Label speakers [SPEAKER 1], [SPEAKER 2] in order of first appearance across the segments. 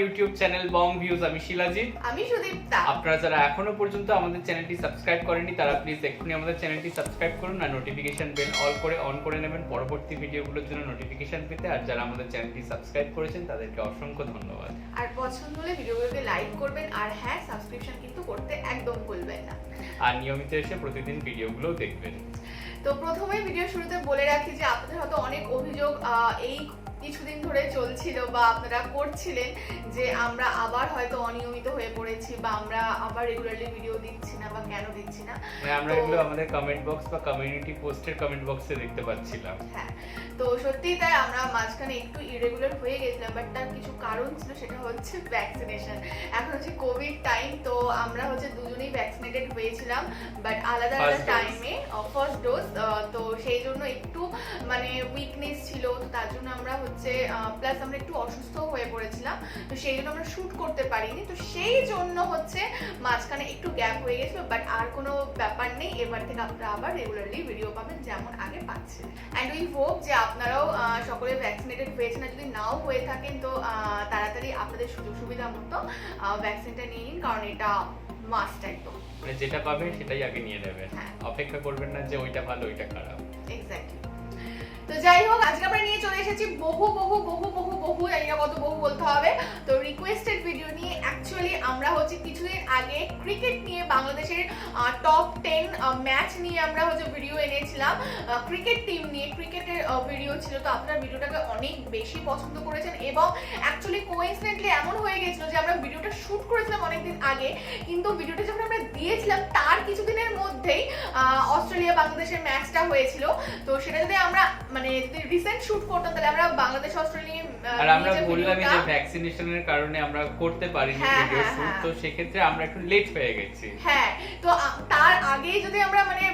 [SPEAKER 1] YouTube channel বং views. আমি শিলাজিৎ,
[SPEAKER 2] আমি সুদীপ্তা।
[SPEAKER 1] আপনারা যারা এখনো পর্যন্ত আমাদের চ্যানেলটি সাবস্ক্রাইব করেননি তারা প্লিজ এক্ষুনি আমাদের চ্যানেলটি সাবস্ক্রাইব করুন আর নোটিফিকেশন বেল অন করে নেবেন পরবর্তী ভিডিওগুলোর জন্য নোটিফিকেশন পেতে। আর যারা আমাদের চ্যানেলটি সাবস্ক্রাইব করেছেন তাদেরকে অসংখ্য ধন্যবাদ।
[SPEAKER 2] আর পছন্দ হলে ভিডিওগুলোকে লাইক করবেন, আর হ্যাঁ, সাবস্ক্রিপশন কিন্তু করতে একদম ভুলবেন না।
[SPEAKER 1] আর নিয়মিত এসে প্রতিদিন ভিডিওগুলো দেখবেন।
[SPEAKER 2] তো প্রথমে ভিডিও শুরুতে বলে রাখি যে আপনাদের হয়তো অনেক অভিযোগ এই কিছুদিন ধরে চলছিল বা আপনারা করছিলেন যে আমরা আবার হয়তো অনিয়মিত হয়ে পড়েছি বা আমরা আবার রেগুলারলি ভিডিও দিচ্ছি না বা কেন দিচ্ছি না।
[SPEAKER 1] আমরা এগুলো আমাদের কমেন্ট বক্স বা কমিউনিটি পোস্টের কমেন্ট বক্সে দেখতে পাচ্ছিলাম।
[SPEAKER 2] হ্যাঁ, তো সত্যিই তাই আমরা মাঝখানে একটু ইরেগুলার হয়ে গেছিলাম, বাট তার কিছু কারণ ছিল, সেটা হচ্ছে ভ্যাকসিনেশন। এখন হচ্ছে কোভিড টাইম, তো আমরা হচ্ছে দুজনেই ভ্যাকসিনেটেড হয়েছিলাম, বাট আলাদা আলাদা টাইমে ফার্স্ট ডোজ। তো সেই জন্য একটু মানে উইকনেস ছিল, তো তার জন্য আমরা হচ্ছে প্লাস আমরা একটু অসুস্থ হয়ে পড়েছিলাম, তো সেই জন্য আমরা শুট করতে পারিনি। তো সেই জন্য হচ্ছে মাঝখানে একটু গ্যাপ হয়ে গেছিল, বাট আর কোনো ব্যাপার নেই, এবার থেকে আপনারা আবার রেগুলারলি ভিডিও পাবেন যেমন আগে পাচ্ছেন। অ্যান্ড উই হোপ যে আপনারাও সকলে ভ্যাকসিনেটেড হয়েছেন, আর যদি নাও হয়ে থাকেন তো তাড়াতাড়ি আপনাদের সুযোগ সুবিধা মতো ভ্যাকসিনটা নিয়ে নিন, কারণ এটা মাস্ট একদম।
[SPEAKER 1] মানে যেটা পাবেন সেটাই আগে নিয়ে নেবেন,
[SPEAKER 2] হ্যাঁ।
[SPEAKER 1] অপেক্ষা করবেন না যে ওইটা ভালো ওইটা খারাপ।
[SPEAKER 2] এক্স্যাক্টলি। তো যাই হোক, আজকে আমরা নিয়ে চলে এসেছি বহু বহু বহু বহু বহু জানি না কত বহু বলতে হবে, তো রিকোয়েস্টেড ভিডিও নিয়ে। অ্যাকচুয়ালি আমরা হচ্ছে কিছুদিন আগে ক্রিকেট নিয়ে বাংলাদেশের টপ 10 ম্যাচ নিয়ে আমরা হচ্ছে ভিডিও এনেছিলাম, ক্রিকেট টিম নিয়ে ক্রিকেটের ভিডিও ছিল। তো আপনারা ভিডিওটাকে অনেক বেশি পছন্দ করেছেন, এবং অ্যাকচুয়ালি কোইন্সিডেন্টলি এমন হয়ে গেছিল যে আমরা ভিডিওটা শুট করেছিলাম অনেকদিন আগে, কিন্তু ভিডিওটা যখন আমরা দিয়েছিলাম তার কিছুদিনের মধ্যেই অস্ট্রেলিয়া বাংলাদেশের ম্যাচটা হয়েছিল। তো সেটা যদি আমরা মানে যদি রিসেন্ট শুট করতাম তাহলে আমরা বাংলাদেশ অস্ট্রেলিয়া
[SPEAKER 1] আর আমরা বললাম যে ভ্যাকসিনেশনের কারণে আমরা করতে পারিনি ভিডিও শুট, তো সেক্ষেত্রে আমরা একটু লেট হয়ে গেছি।
[SPEAKER 2] হ্যাঁ, তো তার আগে যদি আমরা মানে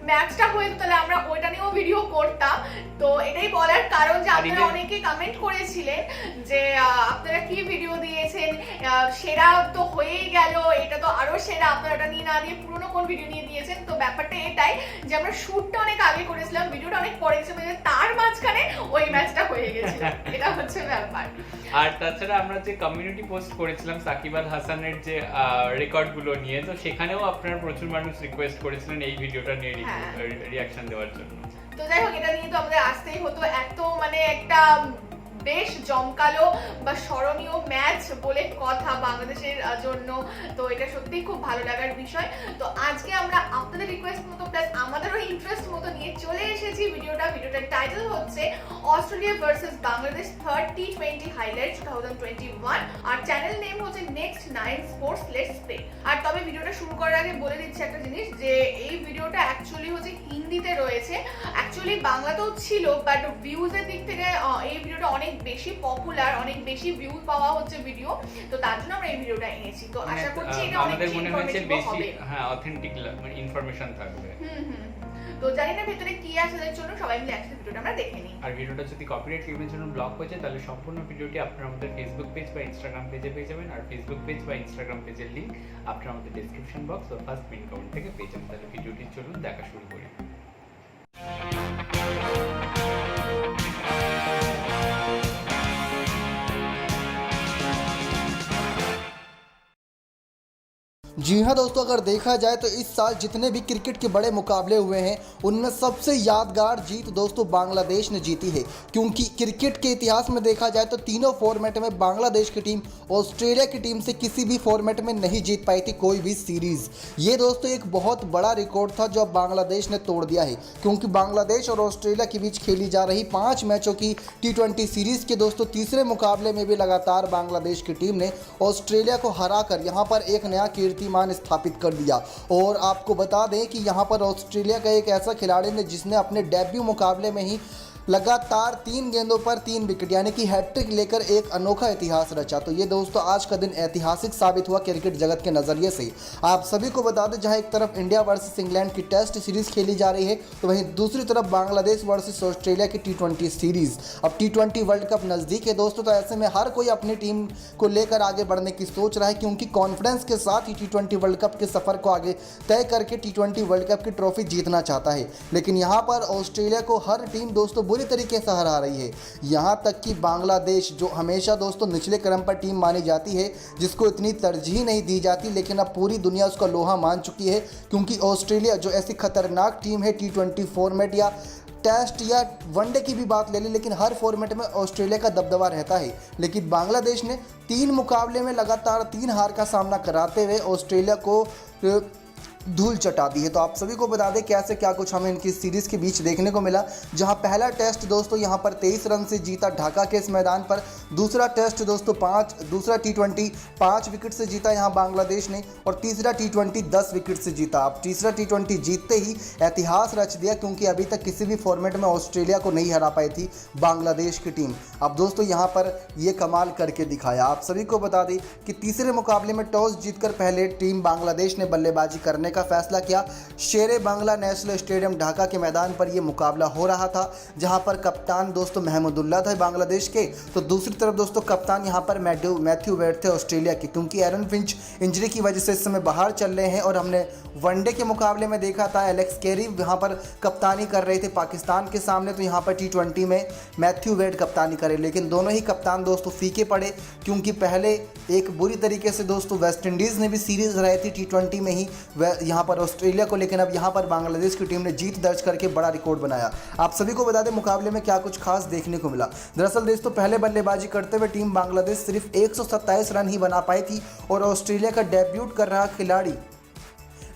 [SPEAKER 2] ম্যাচটা হয়ে তাহলে আমরা ওইটা নিয়েও ভিডিও করতাম। তো এটাই বলার কারণ যে আপনারা অনেকে কমেন্ট করেছিলেন যে আপনারা কি ভিডিও দিয়েছেন, সেরা তো হয়েই গেল, এটা তো আরো সেরা, আপনারা এটা নিয়ে না দিয়ে পুরনো কোন ভিডিও নিয়ে দিয়েছেন। তো ব্যাপারটা এটাই যে আমরা শুটটা অনেক আগে করেছিলাম, ভিডিওটা অনেক পরে গেছে, তার মাঝখানে ওই ম্যাচটা হয়ে গেছিল, এটা হচ্ছে ব্যাপার।
[SPEAKER 1] আর তাছাড়া আমরা যে কমিউনিটি পোস্ট করেছিলাম সাকিব আল হাসানের যে রেকর্ডগুলো নিয়ে, তো সেখানেও আপনারা প্রচুর মানুষ রিকোয়েস্ট করেছিলেন এই ভিডিওটা নিয়ে রিঅ্যাকশন দেওয়ার জন্য।
[SPEAKER 2] তো যাই হোক, এটা নিয়ে তো আমাদের আসতেই হতো, এত মানে একটা বেশ জমকালো বা স্মরণীয় ম্যাচ বলে কথা বাংলাদেশের জন্য। তো এটা সত্যিই খুব ভালো লাগার বিষয়। তো আজকে আমরা আপনাদের রিকোয়েস্ট মতো প্লাস আমাদেরও ইন্টারেস্ট মতো নিয়ে চলে এসেছি ভিডিওটার টাইটেল হচ্ছে Australia versus Bangladesh third T20 highlights 2021, আর চ্যানেল নেম হচ্ছে নেক্সট 9 স্পোর্টস লেটস প্লে। আর তবে ভিডিওটা শুরু করার আগে বলে দিচ্ছি একটা জিনিস, যে এই ভিডিওটা অ্যাকচুয়ালি হচ্ছে হিন্দিতে রয়েছে, অ্যাকচুয়ালি বাংলাতেও ছিল, বাট ভিউজের দিক থেকে এই ভিডিওটা অনেক বেশি পপুলার, অনেক বেশি ভিউ পাওয়া হচ্ছে ভিডিও, তো তার জন্য আমরা এই ভিডিওটা এনেছি। তো আশা করছি এটা অনেক ইনফরমেটিভ হবে,
[SPEAKER 1] হ্যাঁ অথেন্টিক মানে ইনফরমেশন থাকবে।
[SPEAKER 2] তো জানি না ভিতরে কি আছে, এর জন্য সবাই মিলে একসাথে ভিডিওটা আমরা দেখে নিই।
[SPEAKER 1] আর ভিডিওটা যদি কপিরাইট ক্লেমের জন্য ব্লক হয়ে যায় তাহলে সম্পূর্ণ ভিডিওটি আপনারা আমাদের ফেসবুক পেজ বা ইনস্টাগ্রাম পেজে পেয়ে যাবেন, আর ফেসবুক পেজ বা ইনস্টাগ্রাম পেজের লিংক আপনারা আমাদের ডেসক্রিপশন বক্স বা ফার্স্ট পিন কমেন্ট থেকে পেয়ে যাবেন। তাহলে ভিডিওটি চলুন দেখা শুরু করি।
[SPEAKER 3] जी हाँ दोस्तों, अगर देखा जाए तो इस साल जितने भी क्रिकेट के बड़े मुकाबले हुए हैं उनमें सबसे यादगार जीत दोस्तों बांग्लादेश ने जीती है, क्योंकि क्रिकेट के इतिहास में देखा जाए तो तीनों फॉर्मेट में बांग्लादेश की टीम ऑस्ट्रेलिया की टीम से किसी भी फॉर्मेट में नहीं जीत पाई थी कोई भी सीरीज़। ये दोस्तों एक बहुत बड़ा रिकॉर्ड था जो अब बांग्लादेश ने तोड़ दिया है, क्योंकि बांग्लादेश और ऑस्ट्रेलिया के बीच खेली जा रही 5 मैचों की टी20 सीरीज़ के दोस्तों तीसरे मुकाबले में भी लगातार बांग्लादेश की टीम ने ऑस्ट्रेलिया को हराकर यहाँ पर एक नया कीर्तिमान स्थापित कर दिया। और आपको बता दें कि यहाँ पर ऑस्ट्रेलिया का एक ऐसा खिलाड़ी ने जिसने अपने डेब्यू मुकाबले में ही लगातार 3 गेंदों पर 3 विकेट यानी कि हैट्रिक लेकर एक अनोखा इतिहास रचा। तो ये दोस्तों आज का दिन ऐतिहासिक साबित हुआ क्रिकेट जगत के नज़रिए से। आप सभी को बता दें, जहां एक तरफ इंडिया वर्सेस इंग्लैंड की टेस्ट सीरीज़ खेली जा रही है, तो वहीं दूसरी तरफ बांग्लादेश वर्सेस ऑस्ट्रेलिया की टी20 सीरीज़। अब टी20 वर्ल्ड कप नज़दीक है दोस्तों, तो ऐसे में हर कोई अपनी टीम को लेकर आगे बढ़ने की सोच रहा है, क्योंकि कॉन्फिडेंस के साथ ही टी20 वर्ल्ड कप के सफ़र को आगे तय करके टी20 वर्ल्ड कप की ट्रॉफी जीतना चाहता है। लेकिन यहाँ पर ऑस्ट्रेलिया को हर टीम दोस्तों बुरी तरीके से हरा रही है। यहाँ तक कि बांग्लादेश, जो हमेशा दोस्तों निचले क्रम पर टीम मानी जाती है, जिसको इतनी तरजीह नहीं दी जाती, लेकिन अब पूरी दुनिया उसका लोहा मान चुकी है, क्योंकि ऑस्ट्रेलिया जो ऐसी खतरनाक टीम है, T20 फॉर्मेट या टेस्ट या वनडे की भी बात ले लें, लेकिन हर फॉर्मेट में ऑस्ट्रेलिया का दबदबा रहता है। लेकिन बांग्लादेश ने 3 मुकाबले में लगातार 3 हार का सामना कराते हुए ऑस्ट्रेलिया को धूल चटा दी है। तो आप सभी को बता दें कैसे क्या कुछ हमें इनकी सीरीज़ के बीच देखने को मिला, जहां पहला टेस्ट दोस्तों यहां पर 23 रन से जीता ढाका के इस मैदान पर। दूसरा टेस्ट दोस्तों दूसरा T20 5 विकेट से जीता यहां बांग्लादेश ने, और तीसरा T20 10 विकेट से जीता। अब तीसरा T20 जीतते ही इतिहास रच दिया, क्योंकि अभी तक किसी भी फॉर्मेट में ऑस्ट्रेलिया को नहीं हरा पाई थी बांग्लादेश की टीम। अब दोस्तों यहाँ पर ये कमाल करके दिखाया। आप सभी को बता दें कि तीसरे मुकाबले में टॉस जीतकर पहले टीम बांग्लादेश ने बल्लेबाजी करने का फैसला किया। शेरे बांग्ला नेशनल स्टेडियम ढाका के मैदान पर यह मुकाबला हो रहा था, जहां पर कप्तान दोस्तों महमूदुल्लाह थे बांग्लादेश के, तो दूसरी तरफ दोस्तों कप्तान यहां पर मैथ्यू वेड थे ऑस्ट्रेलिया के, क्योंकि एरन फिंच इंजरी की वजह से इस समय बाहर चल रहे हैं। और हमने वनडे के मुकाबले में देखा था एलेक्स कैरी यहां पर कप्तानी कर रहे थे पाकिस्तान के सामने, तो यहां पर T20 में मैथ्यू वेड कप्तानी करे, लेकिन दोनों ही कप्तान दोस्तों फीके पड़े, क्योंकि पहले एक बुरी तरीके से दोस्तों वेस्ट इंडीज़ ने भी सीरीज़ हराई थी T20 में ही यहाँ पर ऑस्ट्रेलिया को, लेकिन अब यहाँ पर बांग्लादेश की टीम ने जीत दर्ज करके बड़ा रिकॉर्ड बनाया। आप सभी को बता दें मुकाबले में क्या कुछ खास देखने को मिला। दरअसल दोस्तों पहले बल्लेबाजी करते हुए टीम बांग्लादेश सिर्फ 127 रन ही बना पाई थी, और ऑस्ट्रेलिया का डेब्यूट कर रहा खिलाड़ी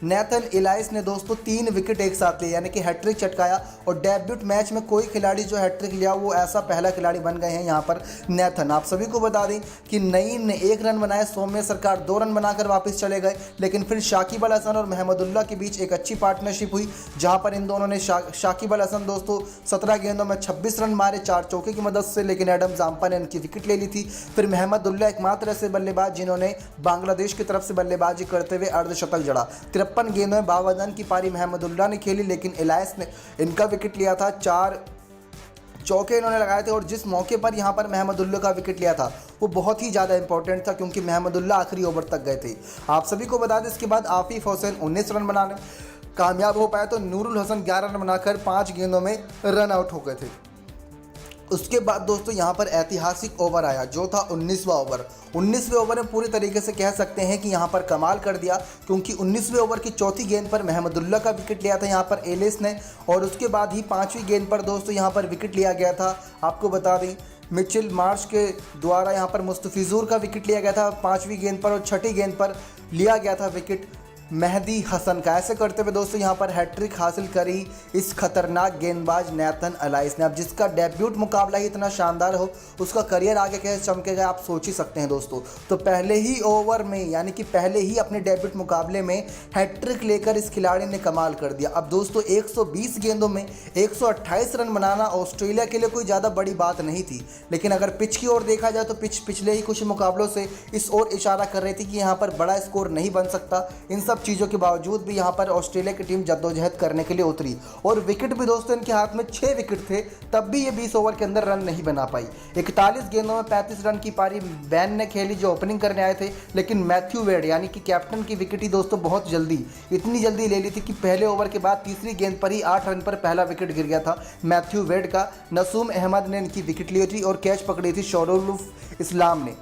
[SPEAKER 3] नेथन एलाइस ने दोस्तों 3 विकेट एक साथ लिए, यानी कि हैट्रिक चटकाया। और डेब्यूट मैच में कोई खिलाड़ी जो हैट्रिक लिया वो ऐसा पहला खिलाड़ी बन गए हैं यहाँ पर नेथन। आप सभी को बता दें कि नईम ने 1 रन बनाए, सौम्य सरकार 2 रन बनाकर वापस चले गए, लेकिन फिर शाकिब अल हसन और महमूदुल्लाह के बीच एक अच्छी पार्टनरशिप हुई, जहाँ पर इन दोनों ने शाकिब अल हसन दोस्तों 17 गेंदों में 26 रन मारे 4 चौके की मदद से, लेकिन एडम जाम्पा ने उनकी विकेट ले ली थी। फिर महमूदुल्लाह एकमात्र ऐसे बल्लेबाज जिन्होंने बांग्लादेश की तरफ से बल्लेबाजी करते हुए अर्धशतक जड़ा। 53 गेंदों में 52 रन की पारी महमूदुल्लाह ने खेली, लेकिन एलाइस ने इनका विकेट लिया था। 4 चौके इन्होंने लगाए थे, और जिस मौके पर यहाँ पर महमूदुल्लाह का विकेट लिया था वो बहुत ही ज़्यादा इंपॉर्टेंट था, क्योंकि महमूदुल्लाह आखिरी ओवर तक गए थे। आप सभी को बता दें इसके बाद आफिफ हुसैन 19 रन बनाने कामयाब हो पाए, तो नूरुल हसन 11 रन बनाकर 5 गेंदों में रन आउट हो गए थे। उसके बाद दोस्तों यहाँ पर ऐतिहासिक ओवर आया, जो था 19वां ओवर। 19वें ओवर में पूरी तरीके से कह सकते हैं कि यहाँ पर कमाल कर दिया, क्योंकि 19वें ओवर की चौथी गेंद पर महमूदुल्लाह का विकेट लिया था यहाँ पर एलिस ने, और उसके बाद ही 5वीं गेंद पर दोस्तों यहाँ पर विकेट लिया गया था। आपको बता दें मिचेल मार्श के द्वारा यहाँ पर मुस्तफिजुर का विकेट लिया गया था 5वीं गेंद पर, और 6ठी गेंद पर लिया गया था विकेट मेहदी हसन का। ऐसे करते हुए दोस्तों यहाँ पर हैट्रिक हासिल करी इस खतरनाक गेंदबाज नेथन एलाइस ने। अब जिसका डेब्यूट मुकाबला ही इतना शानदार हो, उसका करियर आगे कैसे चमकेगा आप सोच ही सकते हैं दोस्तों। तो पहले ही ओवर में, यानी कि पहले ही अपने डेब्यूट मुकाबले में हैट्रिक लेकर इस खिलाड़ी ने कमाल कर दिया। अब दोस्तों 120 गेंदों में 128 रन बनाना ऑस्ट्रेलिया के लिए कोई ज़्यादा बड़ी बात नहीं थी, लेकिन अगर पिच की ओर देखा जाए तो पिच पिछले ही कुछ मुकाबलों से इस ओर इशारा कर रही थी कि यहाँ पर बड़ा स्कोर नहीं बन सकता। इन सब चीज़ों के बावजूद भी यहाँ पर ऑस्ट्रेलिया की टीम जद्दोजहद करने के लिए उतरी, और विकेट भी दोस्तों इनके हाथ में 6 विकेट थे, तब भी ये 20 ओवर के अंदर रन नहीं बना पाई। 41 गेंदों में 35 रन की पारी बैन ने खेली, जो ओपनिंग करने आए थे, लेकिन मैथ्यू वेड यानी कि कैप्टन की विकेट ही दोस्तों बहुत जल्दी, इतनी जल्दी ले ली थी कि पहले ओवर के बाद तीसरी गेंद पर ही 8 रन पर पहला विकेट गिर गया था मैथ्यू वेड का। नसूम अहमद ने इनकी विकेट ली थी और कैच पकड़ी थी शोरुल इस्लाम ने,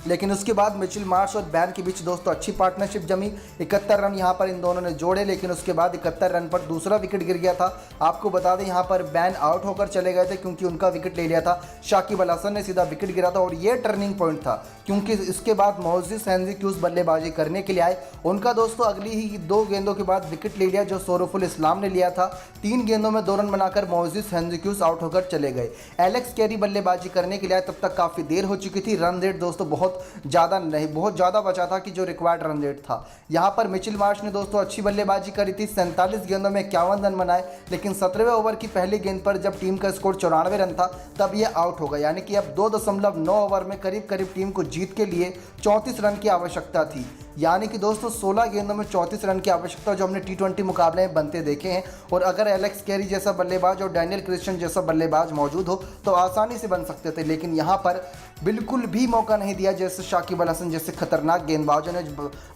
[SPEAKER 3] लेकिन उसके बाद मिचेल मार्श और बैन के बीच दोस्तों अच्छी पार्टनरशिप जमी। 71 रन यहाँ पर इन दोनों ने जोड़े, लेकिन उसके बाद 71 रन पर दूसरा विकेट गिर गया था। आपको बता दें यहाँ पर बैन आउट होकर चले गए थे, क्योंकि उनका विकेट ले लिया था शाकिब अल हसन ने, सीधा विकेट गिरा था, और ये टर्निंग पॉइंट था, क्योंकि इसके बाद मोजिस हेनरी क्यूज बल्लेबाजी करने के लिए आए। उनका दोस्तों अगली ही 2 गेंदों के बाद विकेट ले लिया, जो शोरुल इस्लाम ने लिया था। 3 गेंदों में 2 रन बनाकर मोजिस हेनरी क्यूज आउट होकर चले गए। एलेक्स कैरी बल्लेबाजी करने के लिए आए, तब तक काफ़ी देर हो चुकी थी। रन रेट दोस्तों बहुत ज़्यादा बचा था कि जो रिक्वायर्ड रन रेट था। यहाँ पर मिचेल मार्श ने दोस्तों अच्छी बल्लेबाजी करी थी, 47 गेंदों में 51 रन बनाए, लेकिन 17वें ओवर की पहली गेंद पर जब टीम का स्कोर 94 रन था तब ये आउट हो गया, यानी कि अब 2.9 ओवर में करीब टीम को जीत के लिए 34 रन की आवश्यकता थी। यानी कि दोस्तों 16 गेंदों में 34 रन की आवश्यकता जो हमने T20 मुकाबले में बनते देखे हैं, और अगर एलेक्स कैरी जैसा बल्लेबाज और डैनियल क्रिश्चियन जैसा बल्लेबाज मौजूद हो तो आसानी से बन सकते थे। लेकिन यहाँ पर बिल्कुल भी मौका नहीं दिया, जैसे शाकिब अल हसन जैसे खतरनाक गेंदबाजों ने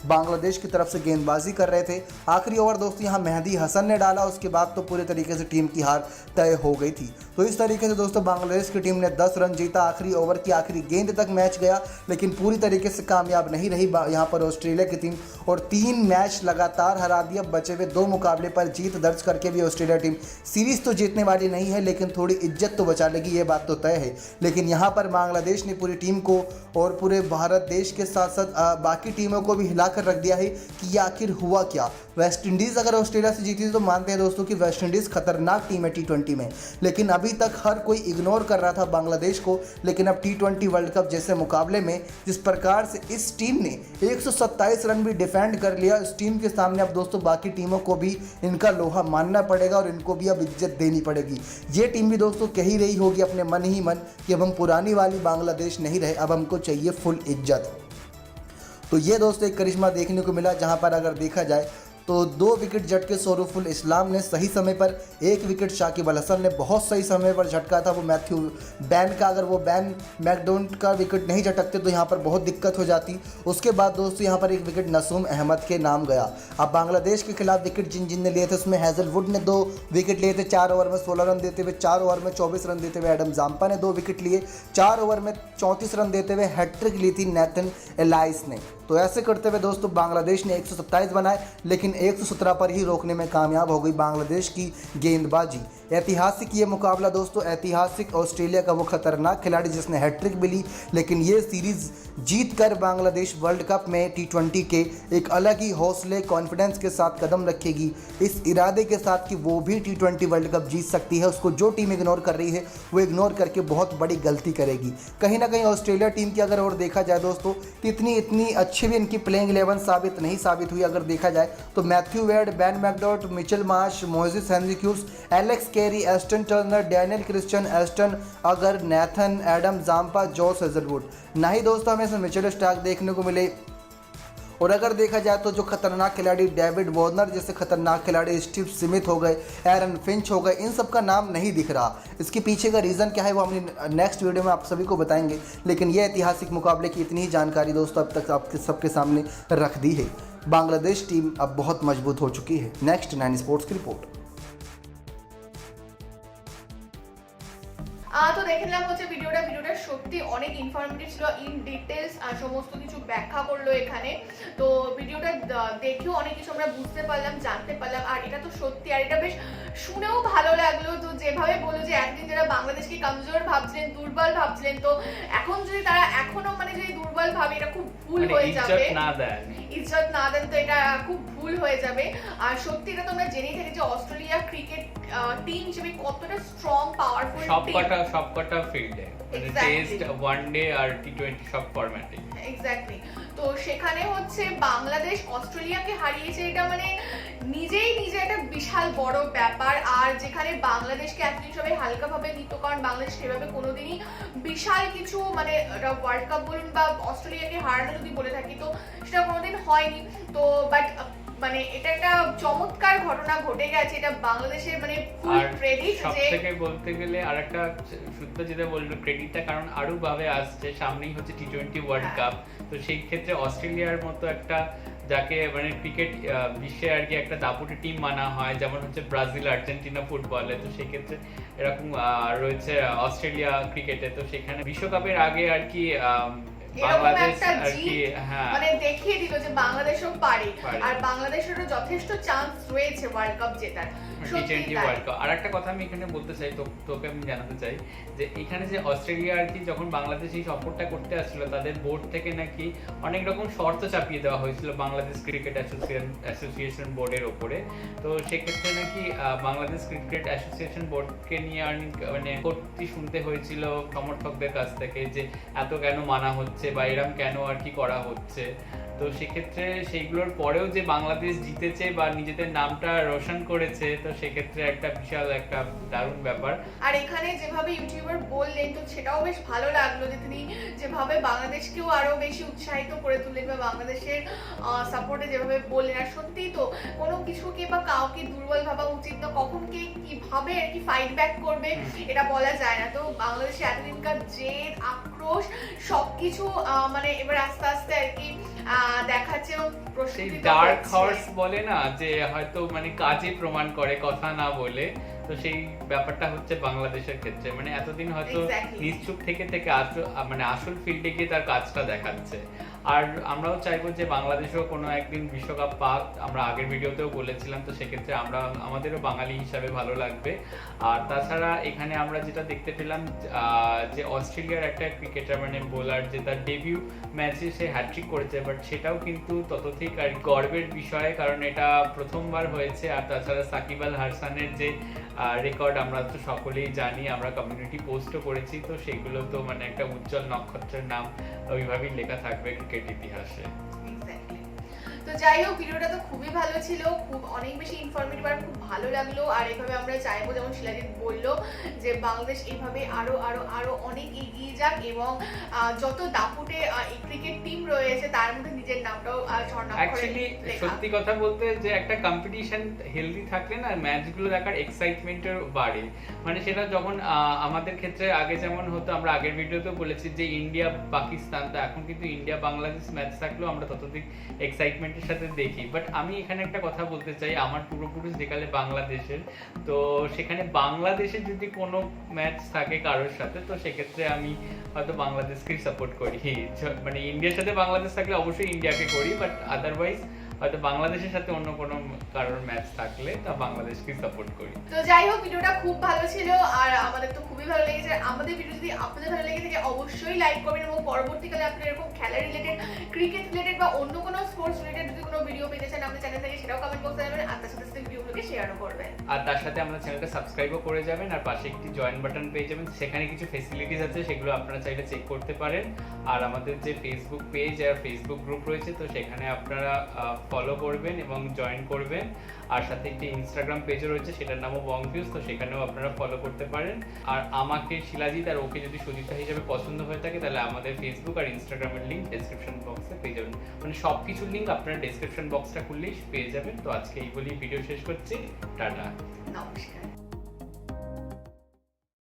[SPEAKER 3] बांग्लादेश की तरफ से गेंदबाजी कर रहे थे। आखिरी ओवर दोस्तों यहाँ मेहदी हसन ने डाला, उसके बाद तो पूरे तरीके से टीम की हार तय हो गई थी। तो इस तरीके से दोस्तों बांग्लादेश की टीम ने 10 रन जीता, आखिरी ओवर की आखिरी गेंद तक मैच गया, लेकिन पूरी तरीके से कामयाब नहीं रही यहाँ पर ऑस्ट्रेलिया की टीम, और 3 मैच लगातार हरा दिया। बचे हुए 2 मुकाबले पर जीत दर्ज करके भी ऑस्ट्रेलिया टीम सीरीज तो जीतने वाली नहीं है, लेकिन थोड़ी इज्जत तो बचा लेगी, ये बात तो तय है। लेकिन यहाँ पर बांग्लादेश ने पूरी टीम को और पूरे भारत देश के साथ साथ बाकी टीमों को भी हिलाकर रख दिया है कि ये आखिर हुआ क्या। वेस्ट इंडीज़ अगर ऑस्ट्रेलिया से जीती तो मानते हैं दोस्तों कि वेस्ट इंडीज़ खतरनाक टीम है T20 में, लेकिन अभी तक हर कोई इग्नोर कर रहा था बांग्लादेश को। लेकिन अब T20 वर्ल्ड कप जैसे मुकाबले में जिस प्रकार से इस टीम ने 127 रन भी डिफेंड कर लिया, इस टीम के सामने अब दोस्तों बाकी टीमों को भी इनका लोहा मानना पड़ेगा और इनको भी अब इज्जत देनी पड़ेगी। ये टीम भी दोस्तों कह ही रही होगी अपने मन ही मन कि अब हम पुरानी वाली बांग्लादेश नहीं रहे, अब हमको चाहिए फुल इज्जत। तो ये दोस्तों एक करिश्मा देखने को मिला, जहाँ पर अगर देखा जाए तो 2 विकेट झटके सोरूफुल इस्लाम ने सही समय पर, 1 विकेट शाकिब अल हसन ने बहुत सही समय पर झटका था वो मैथ्यू बैन का। अगर वो बैन मैकडोनल्ड का विकेट नहीं झटकते तो यहाँ पर बहुत दिक्कत हो जाती। उसके बाद दोस्तों यहाँ पर 1 विकेट नसूम अहमद के नाम गया। अब बांग्लादेश के खिलाफ विकेट जिन जिन ने लिए थे उसमें हैजलवुड ने 2 विकेट लिए थे 4 ओवर में 16 रन देते हुए, 4 ओवर में 24 रन देते हुए एडम जाम्पा ने 2 विकेट लिए, 4 ओवर में 34 रन देते हुए हैट्रिक ली थी नेथन एलाइस ने। तो ऐसे करते हुए दोस्तों बांग्लादेश ने 127 बनाए, लेकिन 117 पर ही रोकने में कामयाब हो गई बांग्लादेश की गेंदबाजी। ऐतिहासिक ये मुकाबला दोस्तों, ऐतिहासिक ऑस्ट्रेलिया का वो खतरनाक खिलाड़ी जिसने हैट्रिक भी ली, लेकिन ये सीरीज़ जीत कर बांग्लादेश वर्ल्ड कप में T20 के एक अलग ही हौसले कॉन्फिडेंस के साथ कदम रखेगी, इस इरादे के साथ कि वो भी T20 वर्ल्ड कप जीत सकती है। उसको जो टीम इग्नोर कर रही है वो इग्नोर करके बहुत बड़ी गलती करेगी। कहीं ना कहीं ऑस्ट्रेलिया टीम की अगर और देखा जाए दोस्तों, इतनी अच्छी भी इनकी प्लेइंग 11 साबित हुई। अगर देखा जाए तो Matthew Wade, Ben McDermott, Mitchell Marsh, Moises Henriques, Alex Carey, Ashton Turner, Daniel Christian, Ashton Agar, Nathan, Adam Zampa, Josh Hazlewood, ना ही दोस्तों हमें इसमें मिचेल स्टार्क देखने को मिले। और अगर देखा जाए तो जो खतरनाक खिलाड़ी डेविड वॉर्नर जैसे खतरनाक खिलाड़ी, स्टीव स्मिथ हो गए, एरन फिंच हो गए, इन सब का नाम नहीं दिख रहा। इसके पीछे का रीज़न क्या है वो हम नेक्स्ट वीडियो में आप सभी को बताएंगे। लेकिन ये ऐतिहासिक मुकाबले की इतनी ही जानकारी दोस्तों अब तक आपके सबके सामने रख दी है। बांग्लादेश टीम अब बहुत मजबूत हो चुकी है। नेक्स्ट 9 स्पोर्ट्स की रिपोर्ट।
[SPEAKER 2] তো দেখে নিলাম হচ্ছে ভিডিওটা সত্যি অনেক ইনফরমেটিভ ছিল, ইন ডিটেলস সমস্ত কিছু ব্যাখ্যা করলো এখানে। তো ভিডিওটা দেখেও অনেক কিছু আমরা বুঝতে পারলাম, জানতে পারলাম, আর এটা তো সত্যি, আর এটা বেশ শুনেও ভালো লাগলো। তো যেভাবে বললো যে একদিন যারা বাংলাদেশকে কমজোর ভাবছিলেন, দুর্বল ভাবছিলেন, তো এখন যদি তারা এখনো মানে যদি দুর্বল ভাবে, এটা খুব ভুল হয়ে যাবে। ইজ্জত না দেন তো এটা খুব ভুল হয়ে যাবে। আর সত্যি এটা তোমরা জেনেই থাকি যে অস্ট্রেলিয়া ক্রিকেট টিম হিসেবে কতটা স্ট্রং পাওয়ারফুল টিম
[SPEAKER 1] সবকটা ফিল্ডে, মানে টেস্ট, ওয়ানডে আর T20 সব ফরম্যাটে।
[SPEAKER 2] এক্স্যাক্টলি। তো সেখানে হচ্ছে বাংলাদেশ অস্ট্রেলিয়াকে হারিয়েছে, এটা মানে নিজে একটা বিশাল বড় ব্যাপার। আর যেখানে বাংলাদেশকে এতদিন সবাই হালকাভাবে নিত, কারণ বাংলাদেশ সেভাবে কোনোদিনই বিশাল কিছু মানে ওয়ার্ল্ড কাপ বলুন বা অস্ট্রেলিয়াকে হারানো যদি বলে থাকি তো সেটা কোনোদিন হয়নি। তো বাট মানে এটা একটা চমৎকার ঘটনা ঘটে গেছে, এটা বাংলাদেশের মানে ফুল ক্রেডিট। যে
[SPEAKER 1] সবথেকে বলতে গেলে আরেকটা সূত্র যেটা বললো ক্রেডিটটা, কারণ আরো ভাবে আসছে, সামনেই হচ্ছে T20 ওয়ার্ল্ড কাপ। তো সেই ক্ষেত্রে অস্ট্রেলিয়ার মতো একটা যাকে মানে ক্রিকেট বিশ্বে আর কি একটা দাপুটে টিম মানা হয়, যেমন হচ্ছে ব্রাজিল, আর্জেন্টিনা ফুটবলে, তো সেই ক্ষেত্রে এরকম রয়েছে অস্ট্রেলিয়া ক্রিকেটে। তো সেখানে বিশ্বকাপের আগে আর কি বাংলাদেশ আর কি
[SPEAKER 2] মানে দেখিয়ে দিল যে বাংলাদেশও পারে, আর বাংলাদেশেরও যথেষ্ট চান্স রয়েছে ওয়ার্ল্ড কাপ জেতার।
[SPEAKER 1] T20 world cup. আর একটা কথা আমি এখানে বলতে চাই, তোকে আমি জানাতে চাই যে এখানে যে অস্ট্রেলিয়া আর কি যখন বাংলাদেশ এই সফরটা করতে আসছিল, তাদের বোর্ড থেকে নাকি অনেক রকম শর্ত চাপিয়ে দেওয়া হয়েছিল বাংলাদেশ ক্রিকেট অ্যাসোসিয়েশন বোর্ডের ওপরে। তো সেক্ষেত্রে নাকি বাংলাদেশ ক্রিকেট অ্যাসোসিয়েশন বোর্ডকে নিয়ে মানে কর্তৃ শুনতে হয়েছিল সমর্থকদের কাছ থেকে যে এত কেন মানা হচ্ছে, হচ্ছে বা এরম কেন আর কি করা হচ্ছে। তো সেক্ষেত্রে সেইগুলোর পরেও যে বাংলাদেশ জিতেছে বা নিজেদের নামটা রোশন করেছে, তো সেক্ষেত্রে একটা বিশাল একটা দারুণ ব্যাপার।
[SPEAKER 2] আর এখানে যেভাবে ইউটিউবার বললেন তো সেটাও বেশ ভালো লাগলো যে তিনি যেভাবে বাংলাদেশকেও আরো বেশি উৎসাহিত করে তুললেন বা বাংলাদেশের সাপোর্টে যেভাবে বললেন। আর সত্যিই তো কোনো কিছুকে বা কাউকে দুর্বল ভাবা উচিত না, কখন কে কিভাবে আর কি ফাইট ব্যাক করবে এটা বলা যায় না। তো বাংলাদেশে এতদিনকার জেদ আক্রোশ সবকিছু মানে এবার আস্তে আস্তে আর কি দেখাচ্ছে এবং
[SPEAKER 1] সেই
[SPEAKER 2] প্রস্তুতি
[SPEAKER 1] ডার্ক হর্স বলে না, যে হয়তো মানে কাজে প্রমাণ করে কথা না বলে, তো সেই ব্যাপারটা হচ্ছে বাংলাদেশের ক্ষেত্রে। মানে এতদিন হয়তো
[SPEAKER 2] Exactly.
[SPEAKER 1] নিশ্চুপ থেকে মানে আসল ফিল্ডে গিয়ে তার কাজটা দেখাচ্ছে। আর আমরাও চাইবো যে বাংলাদেশও কোনো একদিন বিশ্বকাপ পাক, আমরা আগের ভিডিওতেও বলেছিলাম। তো সেক্ষেত্রে আমাদেরও বাঙালি হিসাবে ভালো লাগবে। আর তাছাড়া এখানে আমরা যেটা দেখতে পেলাম যে অস্ট্রেলিয়ার একটা ক্রিকেটার মানে বোলার যে তার ডেবিউ ম্যাচে সে হ্যাট্রিক করেছে, বাট সেটাও কিন্তু ততোধিক আর গর্বের বিষয়, কারণ এটা প্রথমবার হয়েছে। আর তাছাড়া সাকিব আল হাসানের যে রেকর্ড আমরা তো সকলেই জানি, আমরা কমিউনিটি পোস্টও করেছি। তো সেগুলো তো মানে একটা উজ্জ্বল নক্ষত্রের নাম ওইভাবেই লেখা থাকবে ক্রিকেট ইতিহাসে।
[SPEAKER 2] Exactly. তো যাই হোক, ভিডিওটা তো খুবই ভালো ছিল, খুব অনেক বেশি ইনফরমেটিভ আর খুব ভালো লাগলো। আর এইভাবে আমরা চাইবো, যেমন শিলাজিৎ বললো, যে বাংলাদেশ এইভাবে আরো আরো আরো অনেক এগিয়ে যাক এবং যত দাপুটে এই ক্রিকেট টিম রয়েছে তার মধ্যে নিজের নামটাও স্বর্ণাক্ষরে
[SPEAKER 1] অ্যাকচুয়ালি
[SPEAKER 2] লেখা।
[SPEAKER 1] সত্যি কথা বলতে যে একটা কম্পিটিশন হেলদি থাকলে না ম্যাচগুলো দেখার এক্সাইটমেন্টও বাড়ে। মানে সেটা যখন আমাদের ক্ষেত্রে আগে যেমন হতো, আমরা আগের ভিডিওতেও বলেছি যে ইন্ডিয়া পাকিস্তান, তো এখন কিন্তু ইন্ডিয়া বাংলাদেশ ম্যাচ থাকলেও আমরা ততদিক এক্সাইটমেন্টের সাথে দেখি। বাট আমি এখানে একটা কথা বলতে চাই, আমার পূর্বপুরুষ যেকালে বাংলাদেশের, তো সেখানে বাংলাদেশে যদি কোনো ম্যাচ থাকে কারোর সাথে, তো সেক্ষেত্রে আমি হয়তো বাংলাদেশকেই সাপোর্ট করি। মানে ইন্ডিয়ার সাথে বাংলাদেশ থাকলে অবশ্যই ইন্ডিয়াকে করি, বাট আদারওয়াইজ হয়তো বাংলাদেশের সাথে অন্য কোনো কারোর ম্যাচ থাকলে তা বাংলাদেশকেই সাপোর্ট করি।
[SPEAKER 2] তো যাই হোক, ভিডিওটা খুব ভালো ছিল আর আমাদের তো খুবই ভালো লেগেছে। আমাদের ভিডিও যদি আপনাদের ভালো লেগে থাকে অবশ্যই লাইক করবেন এবং পরবর্তীকালে আপনারা এরকম খেলা রিলেটেড, ক্রিকেট রিলেটেড বা অন্য কোনো স্পোর্টস রিলেটেড যদি কোনো ভিডিও পেতে চান আমাদের চ্যানেল থেকে, সেটাও কমেন্ট বক্সে জানাবেন। আর তার সাথে সাথে ভিডিওগুলোকে শেয়ারও করবেন।
[SPEAKER 1] আর তার সাথে আমাদের চ্যানেলটা সাবস্ক্রাইবও করে যাবেন। আর পাশে একটি জয়েন বাটন পেয়ে যাবেন, সেখানে কিছু ফেসিলিটিস আছে, সেগুলো আপনারা চাইলে চেক করতে পারেন। আর আমাদের যে ফেসবুক পেজ আর ফেসবুক গ্রুপ রয়েছে, তো সেখানে আপনারা ফলো করবেন এবং জয়েন করবেন। আর সাথে একটি ইনস্টাগ্রাম পেজও রয়েছে, সেটার নামও বং ভিউজ, তো সেখানেও আপনারা ফলো করতে পারেন। আর আমাকে শিলাজিৎ আর ওকে যদি সুজিতা হিসেবে পছন্দ হয়ে থাকে, তাহলে আমাদের ফেসবুক আর ইনস্টাগ্রামের লিঙ্ক ডেসক্রিপশন বক্সে পেয়ে যাবেন। মানে সব কিছুর লিঙ্ক আপনারা ডেসক্রিপশন বক্সটা খুললেই পেয়ে যাবেন। তো আজকে এই বলেই ভিডিও শেষ করছি, টাটা,
[SPEAKER 2] নমস্কার।